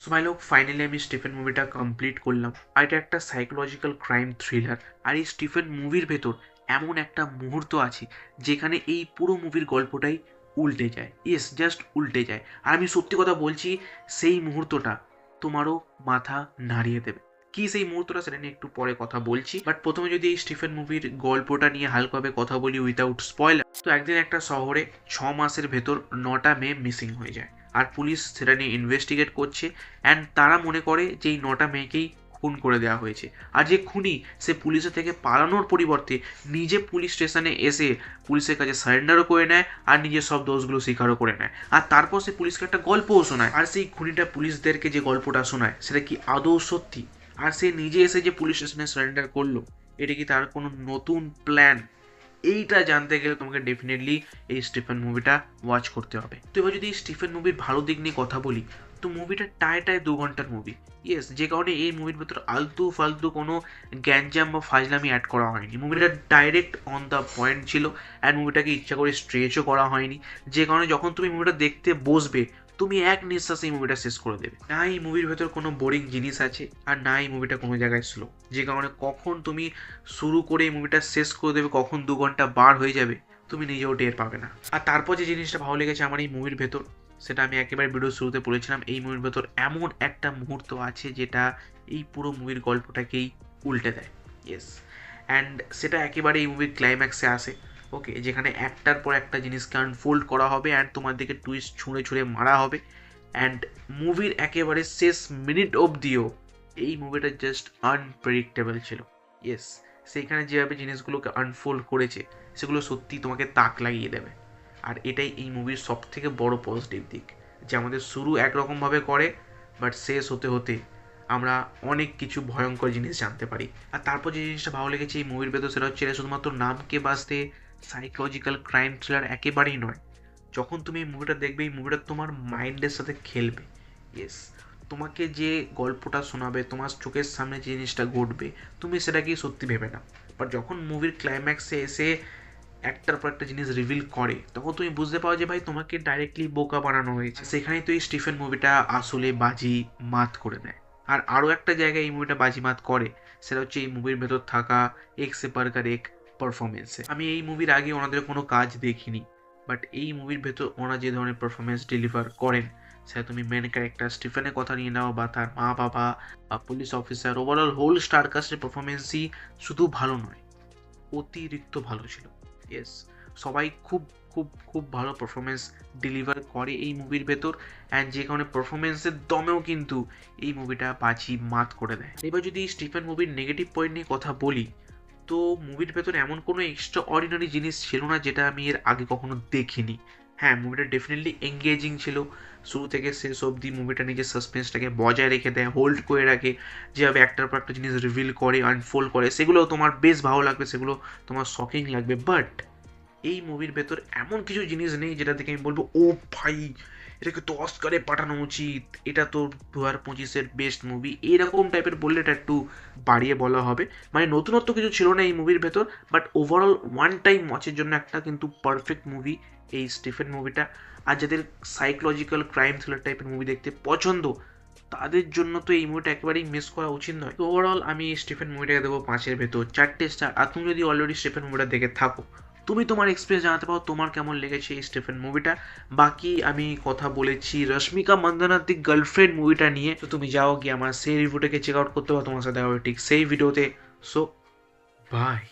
So my লোক finally আমি Stephen মুভিটা কমপ্লিট করলাম। আর এটা একটা সাইকোলজিক্যাল ক্রাইম থ্রিলার। আর এই স্টিফেন মুভির ভেতর এমন একটা মুহূর্ত আছে যেখানে এই পুরো মুভির গল্পটাই উল্টে যায়। ইয়েস, জাস্ট উল্টে যায়। আর আমি সত্যি কথা বলছি, সেই মুহূর্তটা তোমারও মাথা নাড়িয়ে দেবে। কি সেই মুহূর্তটা সেটা নিয়ে একটু পরে কথা বলছি, বাট প্রথমে যদি এই স্টিফেন মুভির গল্পটা নিয়ে হালকাভাবে কথা বলি উইদাউট স্পয়লার। তো একদিন একটা শহরে 6 মাসের ভেতর 9টা মেয়ে মিসিং হয়ে যায়। আর পুলিশ সেটা নিয়ে ইনভেস্টিগেট করছে। অ্যান্ড তারা মনে করে যে এই 9টা মেয়েকেই খুন করে দেওয়া হয়েছে। আর যে খুনি সে পুলিশের থেকে পালানোর পরিবর্তে নিজে পুলিশ স্টেশনে এসে পুলিশের কাছে সারেন্ডারও করে নেয় আর নিজের সব দোষগুলো স্বীকারও করে নেয়। আর তারপর সে পুলিশকে একটা গল্পও শোনায়। আর সেই খুনিটা পুলিশদেরকে যে গল্পটা শোনায় সেটা কি আদৌ সত্যি? আর সে নিজে এসে যে পুলিশ স্টেশনে সারেন্ডার করলো, এটা কি তার কোনো নতুন প্ল্যান? এইটা জানতে গেলে তোমাকে ডেফিনেটলি এই স্টিফেন মুভিটা ওয়াচ করতে হবে। তো এবার যদি এই স্টিফেন মুভির ভালো দিক নিয়ে কথা বলি, তো মুভিটা টায় 2 ঘন্টার মুভি। ইয়েস, যে কারণে এই মুভির ভেতর আলতু ফালতু কোনো গ্যাঞ্জাম বা ফাজলামি অ্যাড করা হয়নি। মুভিটা ডাইরেক্ট অন দ্য পয়েন্ট ছিল। অ্যান্ড মুভিটাকে ইচ্ছা করে স্ট্রেচও করা হয়নি, যে কারণে যখন তুমি মুভিটা দেখতে বসবে তুমি এক নিঃশ্বাসে এই মুভিটা শেষ করে দেবে। না এই মুভির ভেতর কোনো বোরিং জিনিস আছে, আর না এই মুভিটা কোনো জায়গায় স্লো, যে কারণে কখন তুমি শুরু করে এই মুভিটা শেষ করে দেবে, কখন 2 ঘন্টা বার হয়ে যাবে তুমি নিজেও টের পাবে না। আর তারপর যে জিনিসটা ভালো লেগেছে আমার এই মুভির ভেতর, সেটা আমি একেবারে ভিডিও শুরুতে বলেছিলাম, এই মুভির ভেতর এমন একটা মুহূর্ত আছে যেটা এই পুরো মুভির গল্পটাকেই উল্টে দেয়। ইয়েস, অ্যান্ড সেটা একেবারে এই মুভির ক্লাইম্যাক্সে আসে। ওকে, যেখানে একটার পর একটা জিনিসকে আনফোল্ড করা হবে অ্যান্ড তোমার দিকে টুইস্ট ছুঁড়ে ছুঁড়ে মারা হবে। অ্যান্ড মুভির একেবারে শেষ মিনিট অবধিও এই মুভিটা জাস্ট আনপ্রেডিক্টেবল ছিল। ইয়েস, সেইখানে যেভাবে জিনিসগুলোকে আনফোল্ড করেছে সেগুলো সত্যি তোমাকে তাক লাগিয়ে দেবে। আর এটাই এই মুভির সব থেকে বড় পজিটিভ দিক, যে আমাদের শুরু একরকমভাবে করে বাট শেষ হতে হতে আমরা অনেক কিছু ভয়ঙ্কর জিনিস জানতে পারি। আর তারপর যে জিনিসটা ভালো লেগেছে এই মুভির ভেতর, সেটা হচ্ছে এটা শুধুমাত্র নামকে বাঁচতে সাইকোলজিক্যাল ক্রাইম থ্রিলার একেবারেই নয়। যখন তুমি এই মুভিটা দেখবে, এই মুভিটা তোমার মাইন্ডের সাথে খেলবে। ইয়েস, তোমাকে যে গল্পটা শোনাবে, তোমার চোখের সামনে যে জিনিসটা ঘটবে, তুমি সেটাকেই সত্যি ভেবে নাও। বাট যখন মুভির ক্লাইম্যাক্সে এসে একটার পর একটা জিনিস রিভিল করে, তখন তুমি বুঝতে পারো যে ভাই তোমাকে ডাইরেক্টলি বোকা বানানো হয়েছে। সেখানেই তো এই স্টিফেন মুভিটা আসলে বাজি মাত করে দেয়। আর আরও একটা জায়গায় এই মুভিটা বাজি মাত করে, সেটা হচ্ছে এই মুভির ভেতর থাকা এক সে পারকার এক পারফরমেন্সে। আমি এই মুভির আগে ওনাদের কোনো কাজ দেখিনি, বাট এই মুভির ভেতর ওনারা যে ধরনের পারফরমেন্স ডেলিভার করেন, সেটা তুমি মেন ক্যারেক্টার স্টিফেনের কথা নিয়ে নাও বা তার মা বাবা বা police officer, overall whole star কাস্টের পারফরমেন্সই শুধু ভালো নয়, অতিরিক্ত ভালো ছিল। ইয়েস, সবাই খুব খুব খুব ভালো পারফরমেন্স ডেলিভার করে এই মুভির ভেতর। অ্যান্ড যে কারণে পারফরমেন্সের দমেও কিন্তু এই মুভিটা বাজি মাত করে দেয়। এবার যদি স্টিফেন মুভির নেগেটিভ পয়েন্ট নিয়ে কথা বলি, তো মুভির ভেতর এমন কোনো এক্সট্রা অর্ডিনারি জিনিস ছিল না যেটা আমি এর আগে কখনো দেখিনি। হ্যাঁ, মুভিটা ডেফিনেটলি এঙ্গেজিং ছিল। শুরু থেকে শেষ অবধি মুভিটা নিজের সাসপেন্সটাকে বজায় রেখে দেয়, হোল্ড করে রাখে। যেভাবে একটার পর একটা জিনিস রিভিল করে, আনফোল্ড করে, সেগুলো তোমার বেশ ভালো লাগবে, সেগুলো তোমার শকিং লাগবে। বাট এই মুভির ভেতর এমন কিছু জিনিস নেই যেটা দেখে আমি বলবো ও ভাই এটাকে তো অস্কারে পাঠানো উচিত, এটা তো 2025-এর বেস্ট মুভি, এরকম টাইপের বললে এটা একটু বাড়িয়ে বলা হবে। মানে নতুনত্ব কিছু ছিল না এই মুভির ভেতর, বাট ওভারঅল ওয়ান টাইম ওয়াচের জন্য একটা কিন্তু পারফেক্ট মুভি এই স্টিফেন মুভিটা। আর যাদের সাইকোলজিক্যাল ক্রাইম থ্রিলার টাইপের মুভি দেখতে পছন্দ, তাদের জন্য তো এই মুভিটা একেবারেই মিস করা উচিত নয়। তো ওভারঅল আমি স্টিফেন মুভিটাকে দেবো 5-এর ভেতর 4টে স্টার। আর তুমি যদি অলরেডি স্টিফেন মুভিটা দেখে থাকো, তুমি তোমার এক্সপিরিয়েন্স জানাতে পারো তোমার কেমন লেগেছে এই স্টিফেন মুভিটা। বাকি আমি কথা বলেছি রশ্মিকা মন্দনার দি গার্লফ্রেন্ড মুভিটা নিয়ে, তো তুমি যাও গিয়ে আমার সেই রিভিউটাকে চেক আউট করতে পারো, তোমার সাথে দেখা হবে ঠিক সেই ভিডিওতে। So by.